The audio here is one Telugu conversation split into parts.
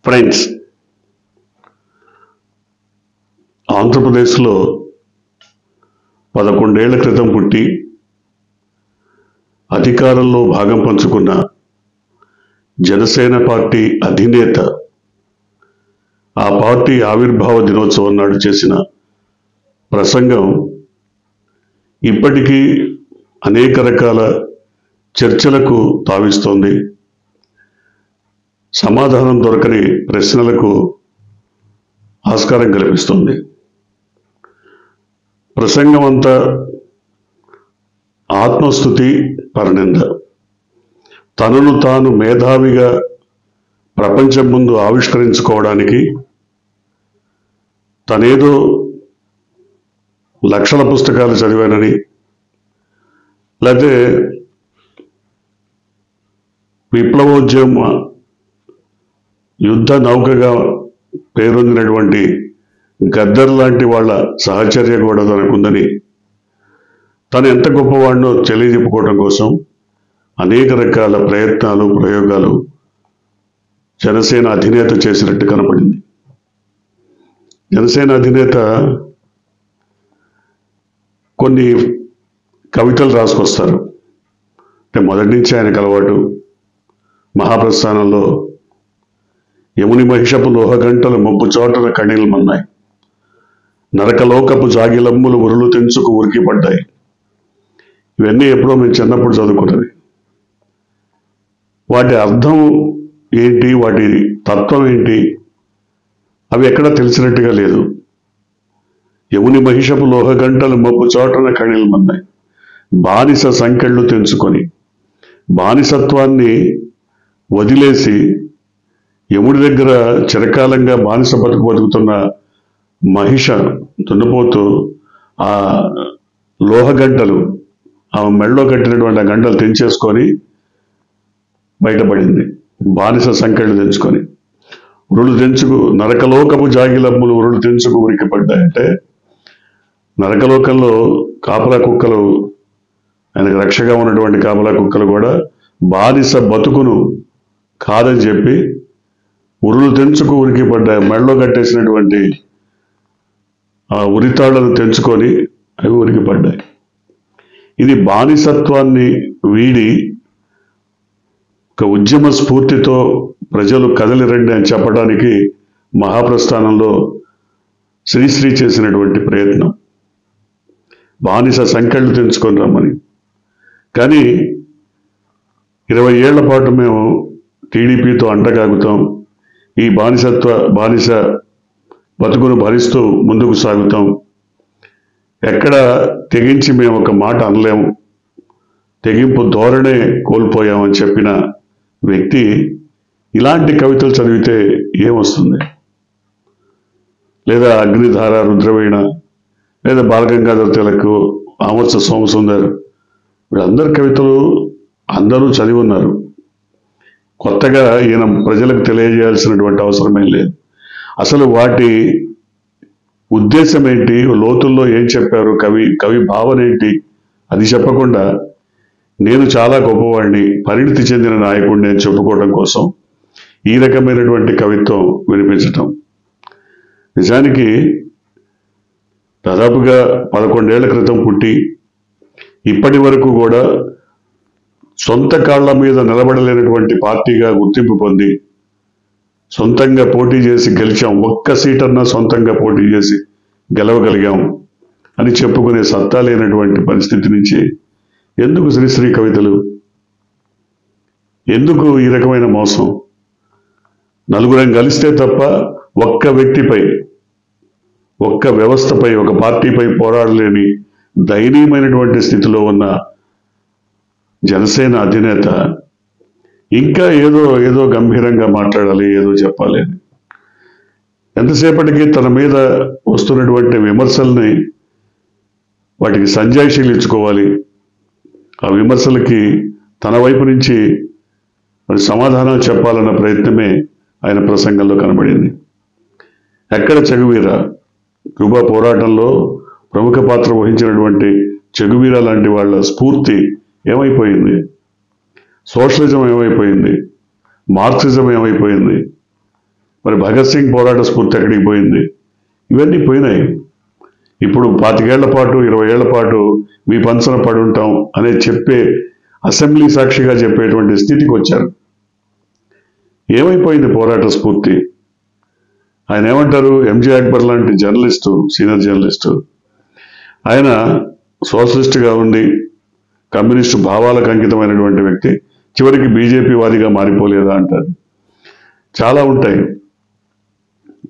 ఫ్రెండ్స్, ఆంధ్రప్రదేశ్లో 11 ఏళ్ల క్రితం పుట్టి అధికారంలో భాగం పంచుకున్న జనసేన పార్టీ అధినేత ఆ పార్టీ ఆవిర్భావ దినోత్సవం నాడు చేసిన ప్రసంగం ఇప్పటికీ అనేక రకాల చర్చలకు తావిస్తోంది. సమాధానం దొరకని ప్రశ్నలకు ఆస్కారం కల్పిస్తుంది. ప్రసంగం అంతా ఆత్మస్తుతి, పరనింద. తనను తాను మేధావిగా ప్రపంచం ముందు ఆవిష్కరించుకోవడానికి తనేదో లక్షల పుస్తకాలు చదివానని, లేకపోతే విప్లవోద్యమ యుద్ధ నౌకగా పేరొందినటువంటి గద్దర్ లాంటి వాళ్ళ సహచర్య కూడా తనకుందని, తను ఎంత గొప్పవాడినో తెలియజెప్పుకోవడం కోసం అనేక రకాల ప్రయత్నాలు, ప్రయోగాలు జనసేన అధినేత చేసినట్టు కనపడింది. జనసేన అధినేత కొన్ని కవితలు రాసుకొస్తారు. అంటే మొదటి నుంచి ఆయనకు అలవాటు. మహాప్రస్థానంలో యముని మహిషపు లోహగంటలు మొబ్బు చోటన కణిల్మన్నాయి, నరకలోకపు జాగిలమ్ములు ఉరులు తెంచుకు ఉరికి పడ్డాయి. ఇవన్నీ ఎప్పుడో మేము చిన్నప్పుడు చదువుకున్నది. వాటి అర్థం ఏంటి, వాటి తత్వం ఏంటి, అవి ఎక్కడా తెలిసినట్టుగా లేదు. యముని మహిషపు లోహగంటలు మొబ్బు చోటన కణిల్మన్నాయి, బానిస సంకెళ్ళు తెంచుకొని బానిసత్వాన్ని వదిలేసి యముడి దగ్గర చిరకాలంగా బానిస బతుకుతున్న మహిష దున్నపోతూ ఆ లోహగంటలు, ఆ మెళ్ళో కట్టినటువంటి ఆ గంటలు తెంచేసుకొని బయటపడింది. బానిస సంకెళ్ళు తెంచుకొని ఉరులు తెంచుకు నరకలోకపు జాగిలమ్ములు ఉరులు తెంచుకు ఉరికి పడ్డాయంటే, నరకలోకంలో కాపలా కుక్కలు, ఆయనకు రక్షగా ఉన్నటువంటి కాపలా కుక్కలు కూడా బానిస బతుకును కాదని చెప్పి ఉరులు తెంచుకు ఉరికి పడ్డాయి. మెళ్ళలో కట్టేసినటువంటి ఆ ఉరితాళ్లను తెంచుకొని అవి ఉరికి పడ్డాయి. ఇది బానిసత్వాన్ని వీడి ఒక ఉద్యమ స్ఫూర్తితో ప్రజలు కదలి రండి అని చెప్పడానికి మహాప్రస్థానంలో శ్రీశ్రీ చేసినటువంటి ప్రయత్నం. బానిస సంకెళ్ళు తెంచుకొని రమ్మని. కానీ 20 ఏళ్ల పాటు మేము టీడీపీతో అంటగాగుతాం, ఈ బానిస బతుకును భరిస్తూ ముందుకు సాగుతాం, ఎక్కడ తెగించి మేము ఒక మాట అనలేము, తెగింపు ధోరణే కోల్పోయామని చెప్పిన వ్యక్తి ఇలాంటి కవితలు చదివితే ఏమొస్తుంది? లేదా అగ్నిధార, రుద్రవీణ, లేదా బాలగంగాధర తిలక్, ఆమర్స సోమసుందర్, వీళ్ళందరి కవితలు అందరూ చదివి ఉన్నారు. కొత్తగా ఈయన ప్రజలకు తెలియజేయాల్సినటువంటి అవసరమేం లేదు. అసలు వాటి ఉద్దేశం ఏంటి, లోతుల్లో ఏం చెప్పారు, కవి భావన ఏంటి, అది చెప్పకుండా నేను చాలా గొప్పవాడిని, పరిణితి చెందిన నాయకుడిని అని చెప్పుకోవడం కోసం ఈ రకమైనటువంటి కవిత్వం వినిపించటం. నిజానికి దాదాపుగా 11 ఏళ్ల క్రితం పుట్టి ఇప్పటి వరకు కూడా సొంత కాళ్ల మీద నిలబడలేనటువంటి పార్టీగా గుర్తింపు పొంది సొంతంగా పోటీ చేసి గెలిచాం, ఒక్క సీటన్నా సొంతంగా పోటీ చేసి గెలవగలిగాం అని చెప్పుకునే సత్తా లేనటువంటి పరిస్థితి నుంచి ఎందుకు శ్రీశ్రీ కవితలు? ఎందుకు ఈ రకమైన మోసం? నలుగురం కలిస్తే తప్ప ఒక్క వ్యక్తిపై, ఒక్క వ్యవస్థపై, ఒక పార్టీపై పోరాడలేని దయనీయమైనటువంటి స్థితిలో ఉన్న జనసేన అధినేత ఇంకా ఏదో గంభీరంగా మాట్లాడాలి, ఏదో చెప్పాలి అని. ఎంతసేపటికి తన మీద వస్తున్నటువంటి విమర్శల్ని వాటికి సంజాయిషీలు ఇచ్చుకోవాలి, ఆ విమర్శలకి తన వైపు నుంచి మరి సమాధానాలు చెప్పాలన్న ప్రయత్నమే ఆయన ప్రసంగంలో కనబడింది. ఎక్కడ చెగువీర? క్యూబా పోరాటంలో ప్రముఖ పాత్ర వహించినటువంటి చెగువీర లాంటి వాళ్ళ స్ఫూర్తి ఏమైపోయింది? సోషలిజం ఏమైపోయింది? మార్క్సిజం ఏమైపోయింది? మరి భగత్ సింగ్ పోరాట స్ఫూర్తి ఎక్కడికి పోయింది? ఇవన్నీ పోయినాయి. ఇప్పుడు 25 ఏళ్ల పాటు 20 ఏళ్ల పాటు మీ పంచన పడి ఉంటాం అనే చెప్పే అసెంబ్లీ సాక్షిగా చెప్పేటువంటి స్థితికి వచ్చారు. ఏమైపోయింది పోరాట స్ఫూర్తి? ఆయన ఏమంటారు? ఎంజే అక్బర్ లాంటి జర్నలిస్టు, సీనియర్ జర్నలిస్టు, ఆయన సోషలిస్టుగా ఉండి కమ్యూనిస్టు భావాలకు అంకితమైనటువంటి వ్యక్తి చివరికి బీజేపీ వాదిగా మారిపోలేదా అంటారు. చాలా ఉంటాయి.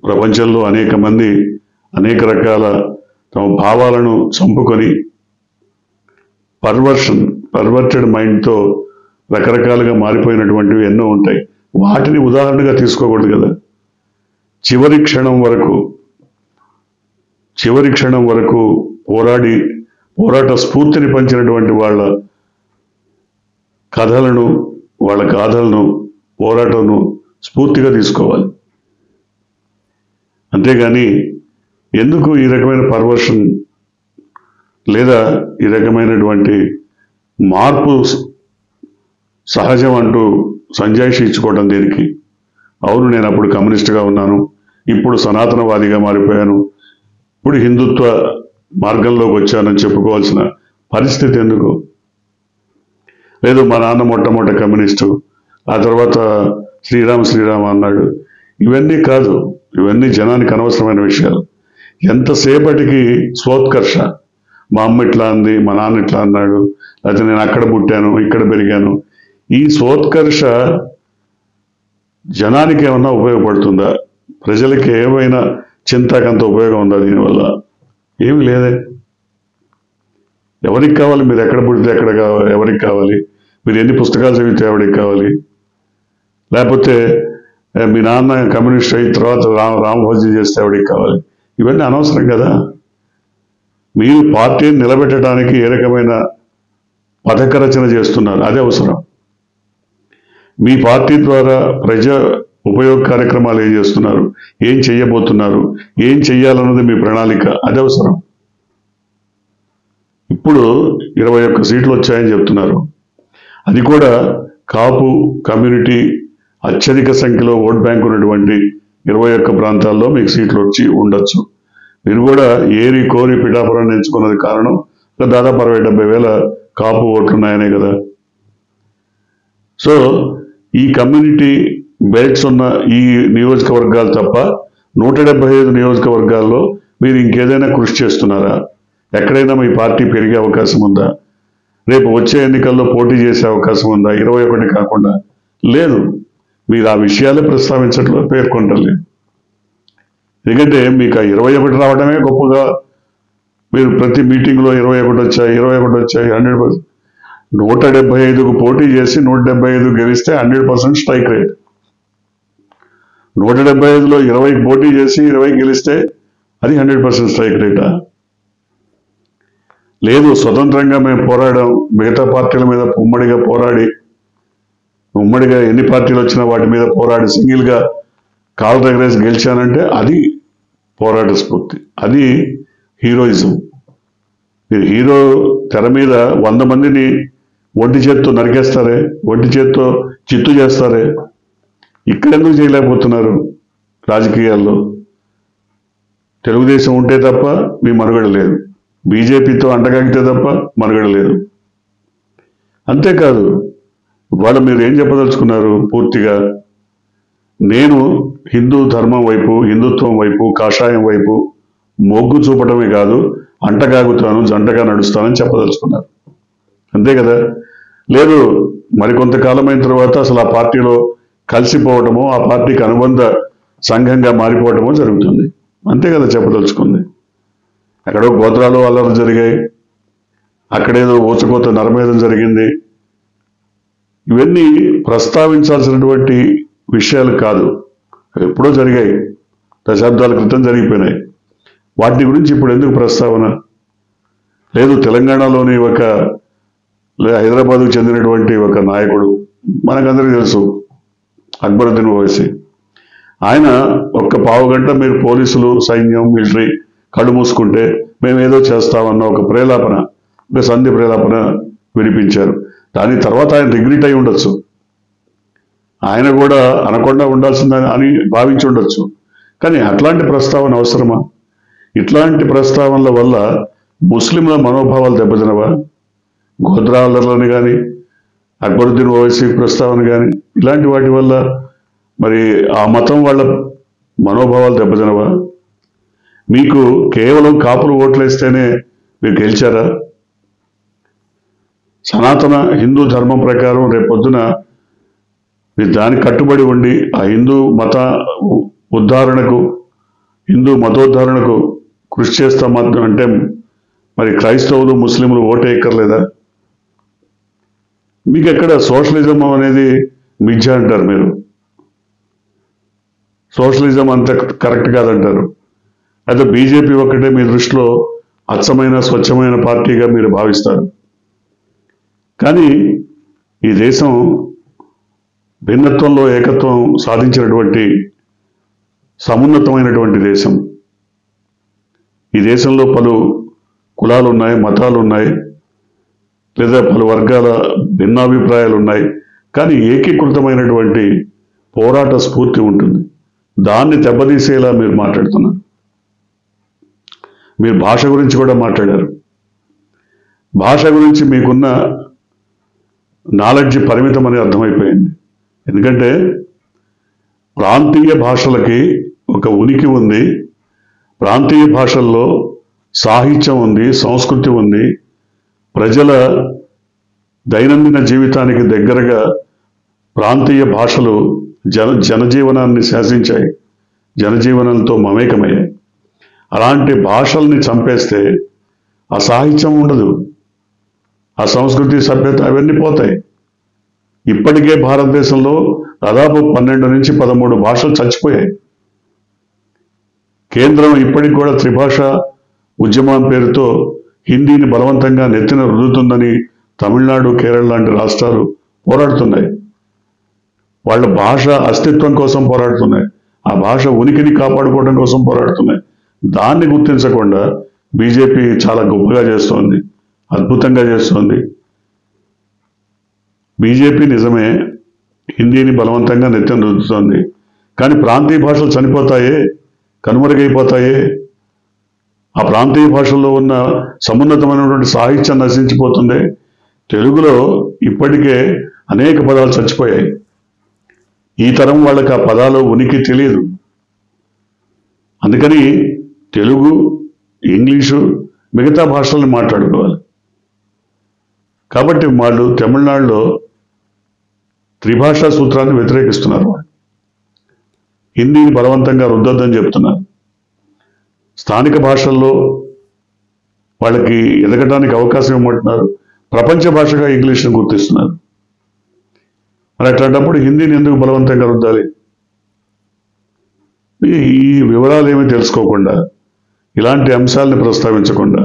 ప్రపంచంలో అనేక మంది అనేక రకాల తమ భావాలను చంపుకొని పర్వర్టెడ్ మైండ్తో రకరకాలుగా మారిపోయినటువంటివి ఎన్నో ఉంటాయి. వాటిని ఉదాహరణగా తీసుకోకూడదు కదా. చివరి క్షణం వరకు పోరాట స్ఫూర్తిని పంచినటువంటి వాళ్ళ కథలను, వాళ్ళ గాథలను, పోరాటంను స్ఫూర్తిగా తీసుకోవాలి. అంతేగాని ఎందుకు ఈ రకమైన పర్వర్షన్ లేదా ఈ రకమైనటువంటి మార్పు సహజం అంటూ సంజాయిషి ఇచ్చుకోవడం దేనికి? అవును, నేను అప్పుడు కమ్యూనిస్టుగా ఉన్నాను, ఇప్పుడు సనాతనవాదిగా మారిపోయాను, ఇప్పుడు హిందుత్వ మార్గంలోకి వచ్చానని చెప్పుకోవాల్సిన పరిస్థితి ఎందుకు? లేదు, మా నాన్న మొట్టమొదటి కమ్యూనిస్టు, ఆ తర్వాత శ్రీరామ అన్నాడు. ఇవన్నీ కాదు, ఇవన్నీ జనానికి అనవసరమైన విషయాలు. ఎంతసేపటికి స్వోత్కర్ష, మా అమ్మ ఇట్లా అంది, మా నాన్న ఇట్లా అన్నాడు, లేకపోతే నేను అక్కడ పుట్టాను, ఇక్కడ పెరిగాను. ఈ స్వోత్కర్ష జనానికి ఏమన్నా ఉపయోగపడుతుందా? ప్రజలకి ఏమైనా చింతకంత ఉపయోగం ఉందా దీనివల్ల? ఏమి లేదే. ఎవరికి కావాలి? మీరు ఎక్కడ పుడితే ఎక్కడ కావాలి? ఎవరికి కావాలి? మీరు ఎన్ని పుస్తకాలు చదివితే ఎవరికి కావాలి? లేకపోతే మీ నాన్న కమ్యూనిస్ట్ అయిన తర్వాత రామభోజనం చేస్తే ఎవరికి కావాలి? ఇవన్నీ అనవసరం కదా. మీరు పార్టీని నిలబెట్టడానికి ఏ రకమైన పథక రచన చేస్తున్నారు, అదే అవసరం. మీ పార్టీ ద్వారా ప్రజా ఉపయోగ కార్యక్రమాలు ఏం చేస్తున్నారు, ఏం చెయ్యబోతున్నారు, ఏం చెయ్యాలన్నది మీ ప్రణాళిక, అది అవసరం. ఇప్పుడు 21 సీట్లు వచ్చాయని చెప్తున్నారు. అది కూడా కాపు కమ్యూనిటీ అత్యధిక సంఖ్యలో ఓట్ బ్యాంక్ ఉన్నటువంటి 21 ప్రాంతాల్లో మీకు సీట్లు వచ్చి ఉండొచ్చు. మీరు కూడా ఏరి కోరి పిఠాపురాన్ని ఎంచుకున్నది కారణం దాదాపు 60-70 వేల కాపు ఓట్లు ఉన్నాయనే కదా. సో ఈ కమ్యూనిటీ బెల్ట్స్ ఉన్న ఈ నియోజకవర్గాలు తప్ప 175 నియోజకవర్గాల్లో మీరు ఇంకేదైనా కృషి చేస్తున్నారా? ఎక్కడైనా మీ పార్టీ పెరిగే అవకాశం ఉందా? రేపు వచ్చే ఎన్నికల్లో పోటీ చేసే అవకాశం ఉందా? 21 కాకుండా లేదు. మీరు ఆ విషయాలే ప్రస్తావించట్లేదు, పేర్కొంటలేదు. ఎందుకంటే మీకు ఆ 21 రావడమే గొప్పగా, మీరు ప్రతి మీటింగ్లో 21 వచ్చాయి 100%. 175కు పోటీ చేసి 175 గెలిస్తే 100% స్ట్రైక్ రేట్. 175లో 20కి పోటీ చేసి 20 గెలిస్తే అది 100% స్ట్రైక్ రేటా? లేదు, స్వతంత్రంగా మేము పోరాడాం, మిగతా పార్టీల మీద ఉమ్మడిగా ఎన్ని పార్టీలు వచ్చినా వాటి మీద పోరాడి సింగిల్గా కాలు దగ్గరేసి గెలిచానంటే అది పోరాట స్ఫూర్తి, అది హీరోయిజం. మీరు హీరో తెర మీద 100 మందిని ఒంటి చేత్తో నరికేస్తారే, ఒంటి చేత్తో చిత్తు చేస్తారే, ఇక్కడెందుకు చేయలేకపోతున్నారు? రాజకీయాల్లో తెలుగుదేశం ఉంటే తప్ప మీ మనుగడ లేదు, బీజేపీతో అంటగాగితే తప్ప మనుగడ లేదు. అంతేకాదు, ఇవాళ మీరు ఏం చెప్పదలుచుకున్నారు? పూర్తిగా నేను హిందూ ధర్మం వైపు, హిందుత్వం వైపు, కాషాయం వైపు మొగ్గు చూపడమే కాదు, అంటగాగుతాను, జంటగా నడుస్తానని చెప్పదలుచుకున్నారు, అంతే కదా. లేదు, మరికొంతకాలమైన తర్వాత అసలు ఆ పార్టీలో కలిసిపోవటమో, ఆ పార్టీకి అనుబంధ సంఘంగా మారిపోవటమో జరుగుతుంది, అంతే కదా చెప్పదలుచుకుంది. అక్కడో గోత్రాలు అల్లర్లు జరిగాయి, అక్కడేదో ఊచకోత నరమేధం జరిగింది. ఇవన్నీ ప్రస్తావించాల్సినటువంటి విషయాలు కాదు, ఎప్పుడో జరిగాయి, దశాబ్దాల క్రితం జరిగిపోయినాయి. వాటి గురించి ఇప్పుడు ఎందుకు ప్రస్తావన? లేదు, తెలంగాణలోని హైదరాబాద్కు చెందినటువంటి ఒక నాయకుడు, మనకందరికీ తెలుసు, అక్బరుద్దీన్ ఓవైసీ. ఆయన ఒక్క పావుగంట మీరు పోలీసులు, సైన్యం, మిలిటరీ కళ్ళు మూసుకుంటే మేము ఏదో చేస్తామన్న ఒక సంధి ప్రేలాపన వినిపించారు. దాని తర్వాత ఆయన రిగ్రెట్ అయి ఉండొచ్చు. ఆయన కూడా అనకుండా ఉండాల్సిందని అని భావించి ఉండొచ్చు. కానీ అట్లాంటి ప్రస్తావన అవసరమా? ఇట్లాంటి ప్రస్తావనల వల్ల ముస్లింల మనోభావాలు దెబ్బతినవా? గోత్రాలని కానీ, అక్బరుద్దీన్ ఓవైసీ ప్రస్తావన కానీ, ఇలాంటి వాటి వల్ల మరి ఆ మతం వాళ్ళ మనోభావాలు దెబ్బతినవా? మీకు కేవలం కాపులు ఓట్లేస్తేనే మీరు గెలిచారా? సనాతన హిందూ ధర్మం ప్రకారం రేపొద్దున మీరు దానికి కట్టుబడి ఉండి ఆ హిందూ మతోద్ధరణకు కృషి చేస్తాం అంటే మరి క్రైస్తవులు ముస్లింలు ఓటే ఎక్కర్లేదా? మీకు ఎక్కడ సోషలిజం అనేది మిథ్య అంటారు మీరు, సోషలిజం అంత కరెక్ట్ కాదంటారు. అయితే బీజేపీ ఒక్కటే మీ దృష్టిలో అచ్చమైన స్వచ్ఛమైన పార్టీగా మీరు భావిస్తారు. కానీ ఈ దేశం భిన్నత్వంలో ఏకత్వం సాధించినటువంటి సమున్నతమైనటువంటి దేశం. ఈ దేశంలో పలు కులాలు ఉన్నాయి, మతాలు ఉన్నాయి, లేదా పలు వర్గాల భిన్నాభిప్రాయాలు ఉన్నాయి. కానీ ఏకీకృతమైనటువంటి పోరాట స్ఫూర్తి ఉంటుంది. దాన్ని దెబ్బతీసేలా మీరు మాట్లాడుతున్నారు. మీరు భాష గురించి కూడా మాట్లాడారు. భాష గురించి మీకున్న నాలెడ్జ్ పరిమితం అని అర్థమైపోయింది. ఎందుకంటే ప్రాంతీయ భాషలకి ఒక ఉనికి ఉంది. ప్రాంతీయ భాషల్లో సాహిత్యం ఉంది, సంస్కృతి ఉంది. ప్రజల దైనందిన జీవితానికి దగ్గరగా ప్రాంతీయ భాషలు జనజీవనాన్ని శాసించాయి, జనజీవనంతో మమేకమయ్యాయి. అలాంటి భాషల్ని చంపేస్తే ఆ సాహిత్యం ఉండదు, ఆ సంస్కృతి సభ్యత అవన్నీ పోతాయి. ఇప్పటికే భారతదేశంలో దాదాపు 12 నుంచి 13 భాషలు చచ్చిపోయాయి. కేంద్రం ఇప్పటికి కూడా త్రిభాష ఉద్యమం పేరుతో హిందీని బలవంతంగా నెత్తిన రుద్దుతుందని తమిళనాడు, కేరళ లాంటి రాష్ట్రాలు పోరాడుతున్నాయి. వాళ్ళ భాష అస్తిత్వం కోసం పోరాడుతున్నాయి, ఆ భాష ఉనికిని కాపాడుకోవడం కోసం పోరాడుతున్నాయి. దాన్ని గుర్తించకుండా బీజేపీ చాలా గొప్పగా చేస్తోంది, అద్భుతంగా చేస్తోంది. బీజేపీ నిజమే హిందీని బలవంతంగా నెత్తిన రుద్దుతోంది, కానీ ప్రాంతీయ భాషలు చనిపోతాయే, కనుమరుగైపోతాయే. ఆ ప్రాంతీయ భాషల్లో ఉన్న సమున్నతమైనటువంటి సాహిత్యం నశించిపోతుంది. తెలుగులో ఇప్పటికే అనేక పదాలు చచ్చిపోయాయి. ఈ తరం వాళ్ళకి ఆ పదాలు ఉనికి తెలియదు. అందుకని తెలుగు, ఇంగ్లీషు, మిగతా భాషలను మాట్లాడుకోవాలి. కాబట్టి వాళ్ళు తమిళనాడులో త్రిభాషా సూత్రాన్ని వ్యతిరేకిస్తున్నారు. హిందీని బలవంతంగా రుద్దొద్దని చెప్తున్నారు. స్థానిక భాషల్లో వాళ్ళకి ఎదగడానికి అవకాశం ఇవ్వమంటున్నారు. ప్రపంచ భాషగా ఇంగ్లీష్ను గుర్తిస్తున్నారు. మరి అట్లాంటప్పుడు హిందీని ఎందుకు బలవంతంగా రుద్దాలి? ఈ వివరాలు ఏమీ తెలుసుకోకుండా, ఇలాంటి అంశాలని ప్రస్తావించకుండా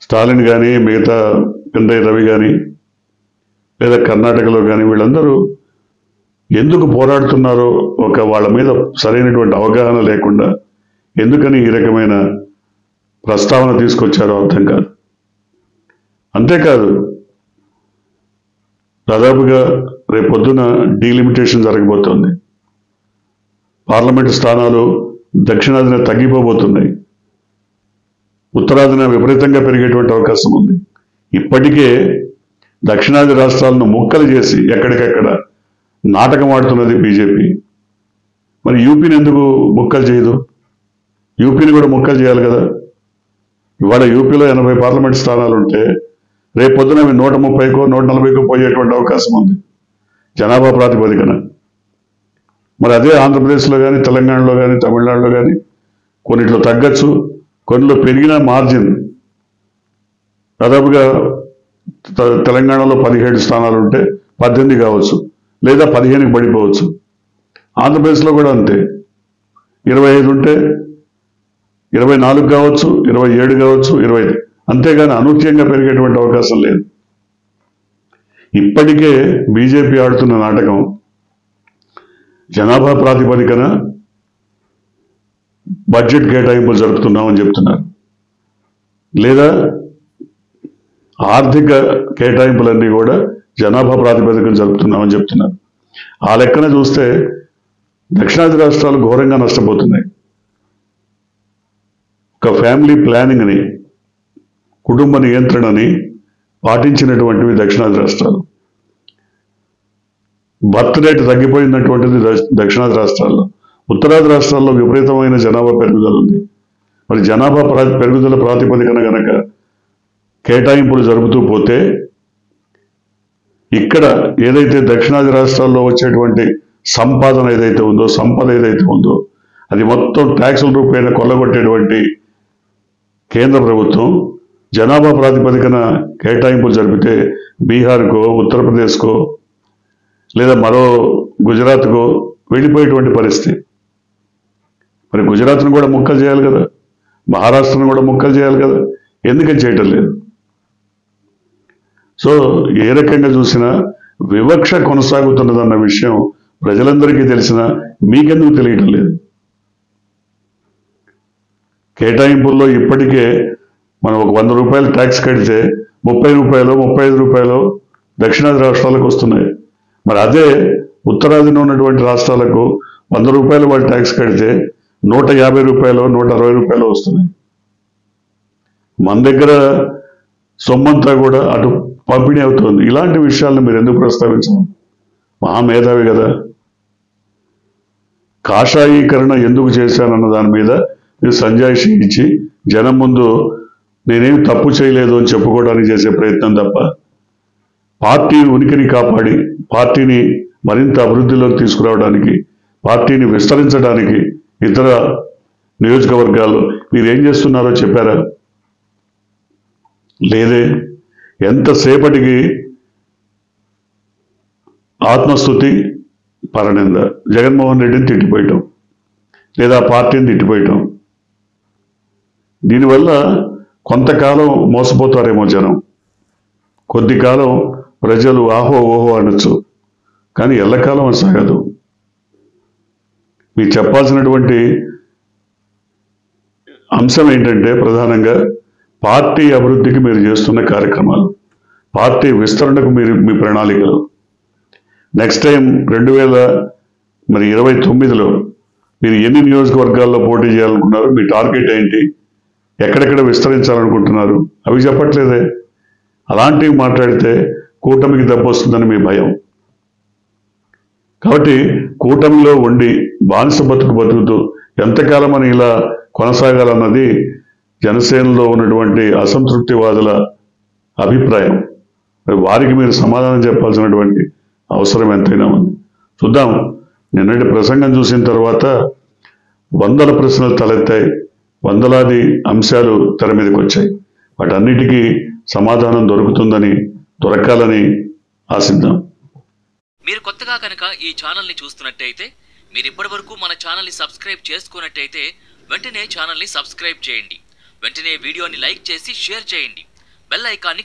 స్టాలిన్ కానీ, మిగతా పినరయి రవి కానీ, లేదా కర్ణాటకలో కానీ వీళ్ళందరూ ఎందుకు పోరాడుతున్నారో వాళ్ళ మీద సరైనటువంటి అవగాహన లేకుండా ఎందుకని ఈ రకమైన ప్రస్తావన తీసుకొచ్చారో అర్థం కాదు. అంతేకాదు, దాదాపుగా రేపొద్దున డీలిమిటేషన్ జరగబోతోంది. పార్లమెంటు స్థానాలు దక్షిణాదిన తగ్గిపోబోతున్నాయి, ఉత్తరాదిన విపరీతంగా పెరిగేటువంటి అవకాశం ఉంది. ఇప్పటికే దక్షిణాది రాష్ట్రాలను ముక్కలు చేసి ఎక్కడికెక్కడ నాటకం ఆడుతున్నది బీజేపీ. మరి యూపీని ఎందుకు ముక్కలు చేయదు? యూపీని కూడా ముక్కలు చేయాలి కదా. ఇవాళ యూపీలో 80 పార్లమెంట్ స్థానాలు ఉంటే రేపొద్దున 130కో 140కో పోయేటువంటి అవకాశం ఉంది జనాభా ప్రాతిపదికన. మరి అదే ఆంధ్రప్రదేశ్లో కానీ, తెలంగాణలో కానీ, తమిళనాడులో కానీ కొన్నిట్లో తగ్గచ్చు, కొన్నిలో పెరిగిన మార్జిన్ దాదాపుగా తెలంగాణలో 17 స్థానాలు ఉంటే 18 కావచ్చు, లేదా 15కి పడిపోవచ్చు. ఆంధ్రప్రదేశ్లో కూడా అంతే, 25 ఉంటే 24 కావచ్చు, 27 కావచ్చు, 25. అంతేగాని అనూహ్యంగా పెరిగేటువంటి అవకాశం లేదు. ఇప్పటికే బీజేపీ ఆడుతున్న నాటకం జనాభా ప్రాతిపదికన బడ్జెట్ కేటాయింపులు జరుపుతున్నామని చెప్తున్నారు, లేదా ఆర్థిక కేటాయింపులన్నీ కూడా జనాభా ప్రాతిపదికన జరుపుతున్నామని చెప్తున్నారు. ఆ లెక్కన చూస్తే దక్షిణాది రాష్ట్రాలు ఘోరంగా నష్టపోతున్నాయి. ఒక ఫ్యామిలీ ప్లానింగ్ని, కుటుంబ నియంత్రణని పాటించినటువంటివి దక్షిణాది రాష్ట్రాలు. బర్త్ రేట్ తగ్గిపోయినటువంటిది దక్షిణాది రాష్ట్రాల్లో. ఉత్తరాది రాష్ట్రాల్లో విపరీతమైన జనాభా పెరుగుదల ఉంది. మరి జనాభా పెరుగుదల ప్రాతిపదికన గనక కేటాయింపులు జరుపుతూ పోతే ఇక్కడ ఏదైతే దక్షిణాది రాష్ట్రాల్లో వచ్చేటువంటి సంపద ఏదైతే ఉందో అది మొత్తం ట్యాక్సుల రూపేణ కొల్లగొట్టేటువంటి కేంద్ర ప్రభుత్వం జనాభా ప్రాతిపదికన కేటాయింపులు జరిపితే బీహార్కో, ఉత్తరప్రదేశ్కో లేదా మరో గుజరాత్కో వెళ్ళిపోయేటువంటి పరిస్థితి. మరి గుజరాత్ను కూడా ముక్కలు చేయాలి కదా, మహారాష్ట్రను కూడా ముక్కలు చేయాలి కదా, ఎందుకని చేయటం లేదు? సో ఏ రకంగా చూసినా వివక్ష కొనసాగుతున్నదన్న విషయం ప్రజలందరికీ తెలిసినా మీకెందుకు తెలియటం లేదు? కేటాయింపుల్లో ఇప్పటికే మనం ఒక 100 రూపాయలు ట్యాక్స్ కడితే 30 రూపాయలు 35 రూపాయలు దక్షిణాది రాష్ట్రాలకు వస్తున్నాయి. మరి అదే ఉత్తరాదిలో ఉన్నటువంటి రాష్ట్రాలకు 100 రూపాయలు వాళ్ళు ట్యాక్స్ కడితే 150 రూపాయలు 160 రూపాయలు వస్తున్నాయి. మన దగ్గర సొమ్మంతా కూడా అటు పంపిణీ అవుతుంది. ఇలాంటి విషయాలను మీరు ఎందుకు ప్రస్తావించడం? మహామేధావి కదా. కాషాయీకరణ ఎందుకు చేశానన్న దాని మీద మీరు సంజాయిషి ఇచ్చి జనం ముందు నేనేమి తప్పు చేయలేదు అని చెప్పుకోవడానికి చేసే ప్రయత్నం తప్ప పార్టీ ఉనికిని కాపాడి పార్టీని మరింత అభివృద్ధిలోకి తీసుకురావడానికి, పార్టీని విస్తరించడానికి ఇతర నియోజకవర్గాల్లో మీరేం చేస్తున్నారో చెప్పారా? లేదే. ఎంతసేపటికి ఆత్మస్తుతి, పరనింద. జగన్మోహన్ రెడ్డిని తిట్టిపోయటం లేదా పార్టీని తిట్టిపోయటం. దీనివల్ల కొంతకాలం మోసపోతారేమో జనం, కొద్ది కాలం ప్రజలు ఆహో ఓహో అనొచ్చు, కానీ ఎల్లకాలం అది సాగదు. మీకు చెప్పాల్సినటువంటి అంశం ఏంటంటే ప్రధానంగా పార్టీ అభివృద్ధికి మీరు చేస్తున్న కార్యక్రమాలు, పార్టీ విస్తరణకు మీ ప్రణాళికలు. నెక్స్ట్ టైం 2029లో మీరు ఎన్ని నియోజకవర్గాల్లో పోటీ చేయాలనుకున్నారు? మీ టార్గెట్ ఏంటి? ఎక్కడెక్కడ విస్తరించాలనుకుంటున్నారు? అవి చెప్పట్లేదే. అలాంటివి మాట్లాడితే కూటమికి దెబ్బ వస్తుందని మీ భయం. కాబట్టి కూటమిలో ఉండి బానిస బతుకుతూ ఎంతకాలం అని ఇలా కొనసాగాలన్నది జనసేనలో ఉన్నటువంటి అసంతృప్తివాదుల అభిప్రాయం. వారికి మీరు సమాధానం చెప్పాల్సినటువంటి అవసరం ఎంతైనా ఉంది. చూద్దాం. నిన్నటి ప్రసంగం చూసిన తర్వాత వందల ప్రశ్నలు తలెత్తాయి, వందలాది అంశాలు తెర మీదకి వచ్చాయి. వాటన్నిటికీ సమాధానం దొరకాలని ఆశిద్దాం. మీరు కొత్తగా కనుక ఈ ఛానల్ని చూస్తున్నట్టయితే, మీరు ఇప్పటివరకు మన ఛానల్ని సబ్స్క్రైబ్ చేసుకున్నట్టయితే వెంటనే ఛానల్ని సబ్స్క్రైబ్ చేయండి. వెంటనే వీడియోని లైక్ చేసి షేర్ చేయండి. బెల్ ఐకాన్ని